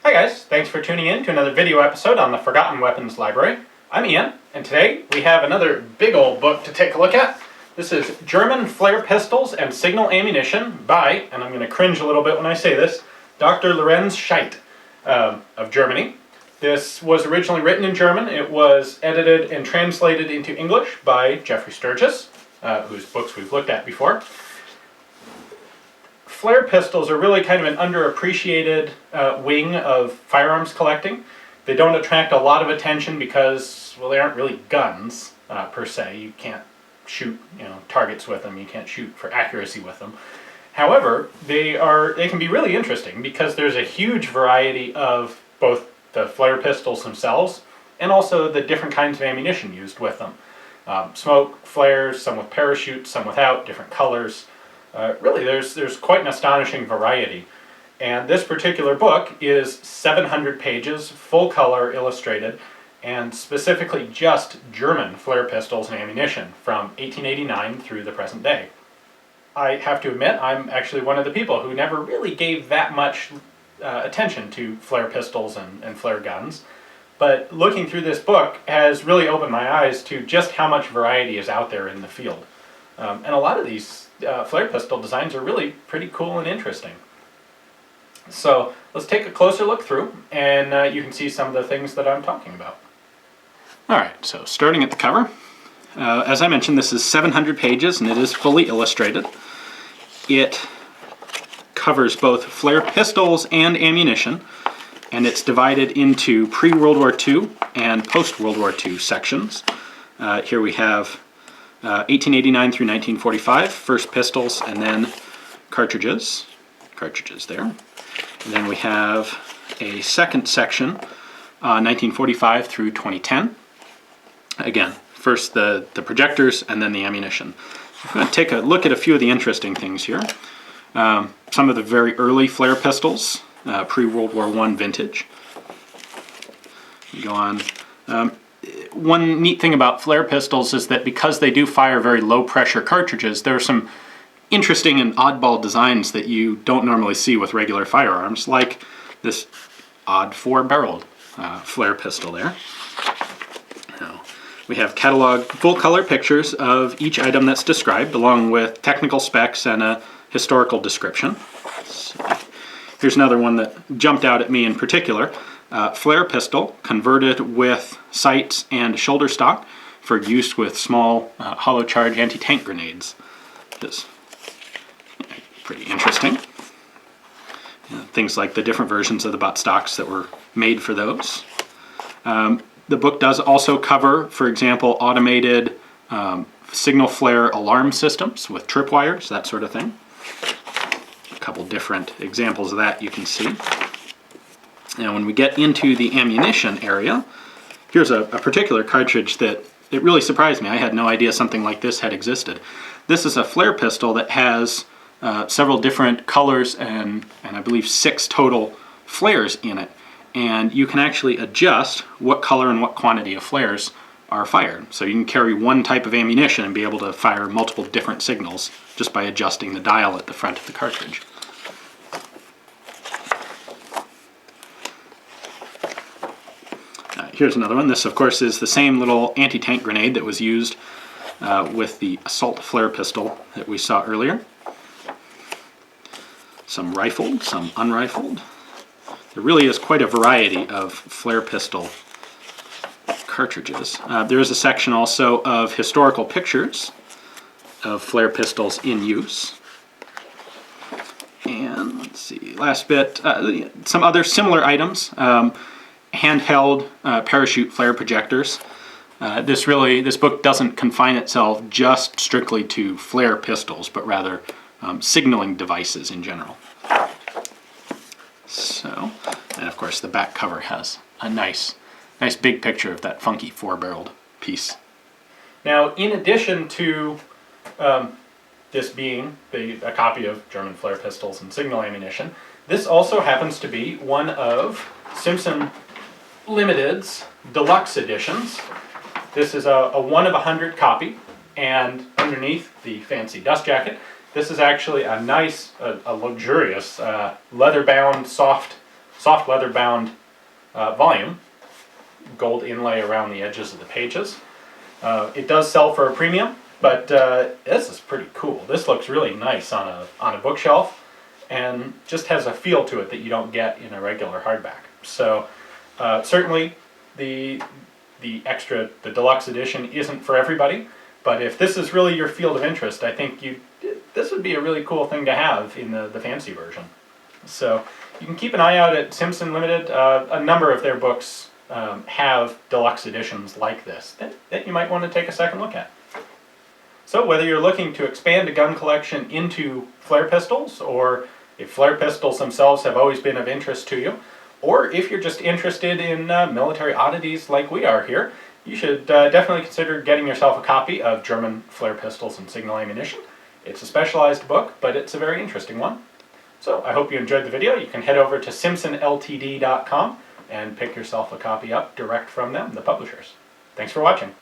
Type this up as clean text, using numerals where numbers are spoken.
Hi guys, thanks for tuning in to another video episode on the Forgotten Weapons Library. I'm Ian, and today we have another big old book to take a look at. This is German Flare Pistols and Signal Ammunition by, and I'm going to cringe a little bit when I say this, Dr. Lorenz Scheit of Germany. This was originally written in German. It was edited and translated into English by Geoffrey Sturgess, whose books we've looked at before. Flare pistols are really kind of an underappreciated wing of firearms collecting. They don't attract a lot of attention because, well, they aren't really guns per se. You can't shoot, targets with them. You can't shoot for accuracy with them. However, they can be really interesting because there's a huge variety of both the flare pistols themselves and also the different kinds of ammunition used with them. Smoke flares, some with parachutes, some without, different colors. Really, there's quite an astonishing variety. And this particular book is 700 pages, full color, illustrated, and specifically just German flare pistols and ammunition from 1889 through the present day. I have to admit, I'm actually one of the people who never really gave that much attention to flare pistols and flare guns. But looking through this book has really opened my eyes to just how much variety is out there in the field. And a lot of these flare pistol designs are really pretty cool and interesting. So let's take a closer look through and you can see some of the things that I'm talking about. Alright, so starting at the cover. As I mentioned, this is 700 pages and it is fully illustrated. It covers both flare pistols and ammunition, and it's divided into pre-World War II and post-World War II sections. Here we have 1889 through 1945, first pistols, and then cartridges there. And then we have a second section, 1945 through 2010. Again, first the projectors and then the ammunition. I'm going to take a look at a few of the interesting things here. Some of the very early flare pistols, pre-World War I vintage. Go on. One neat thing about flare pistols is that because they do fire very low pressure cartridges, there are some interesting and oddball designs that you don't normally see with regular firearms, like this odd four-barreled flare pistol there. Now, we have catalog full color pictures of each item that's described, along with technical specs and a historical description. So, here's another one that jumped out at me in particular. Flare pistol converted with sights and shoulder stock for use with small hollow charge anti-tank grenades. Which is pretty interesting. Things like the different versions of the butt stocks that were made for those. The book does also cover, for example, automated signal flare alarm systems with tripwires, that sort of thing. A couple different examples of that you can see. Now when we get into the ammunition area, here's a particular cartridge that it really surprised me. I had no idea something like this had existed. This is a flare pistol that has several different colors and I believe 6 total flares in it. And you can actually adjust what color and what quantity of flares are fired. So you can carry one type of ammunition and be able to fire multiple different signals just by adjusting the dial at the front of the cartridge. Here's another one. This, of course, is the same little anti-tank grenade that was used with the assault flare pistol that we saw earlier. Some rifled, some unrifled. There really is quite a variety of flare pistol cartridges. There is a section also of historical pictures of flare pistols in use. And let's see, last bit, some other similar items. Handheld parachute flare projectors. This book doesn't confine itself just strictly to flare pistols, but rather signaling devices in general. So, and of course the back cover has a nice big picture of that funky four-barreled piece. Now, in addition to this being a copy of German flare pistols and signal ammunition, this also happens to be one of Simpson Ltd's Deluxe editions. This is a 1 of 100 copy, and underneath the fancy dust jacket, this is actually a nice, a luxurious, leather-bound, soft soft leather bound volume, gold inlay around the edges of the pages. It does sell for a premium, but this is pretty cool. This looks really nice on a bookshelf, and just has a feel to it that you don't get in a regular hardback. So certainly the deluxe edition isn't for everybody, but if this is really your field of interest, I think this would be a really cool thing to have in the fancy version. So you can keep an eye out at Simpson Ltd. A number of their books have deluxe editions like this that you might want to take a second look at. So whether you're looking to expand a gun collection into flare pistols, or if flare pistols themselves have always been of interest to you, or if you're just interested in military oddities like we are here, you should definitely consider getting yourself a copy of German Flare Pistols and Signal Ammunition. It's a specialized book, but it's a very interesting one. So I hope you enjoyed the video. You can head over to simpsonltd.com and pick yourself a copy up direct from them, the publishers. Thanks for watching.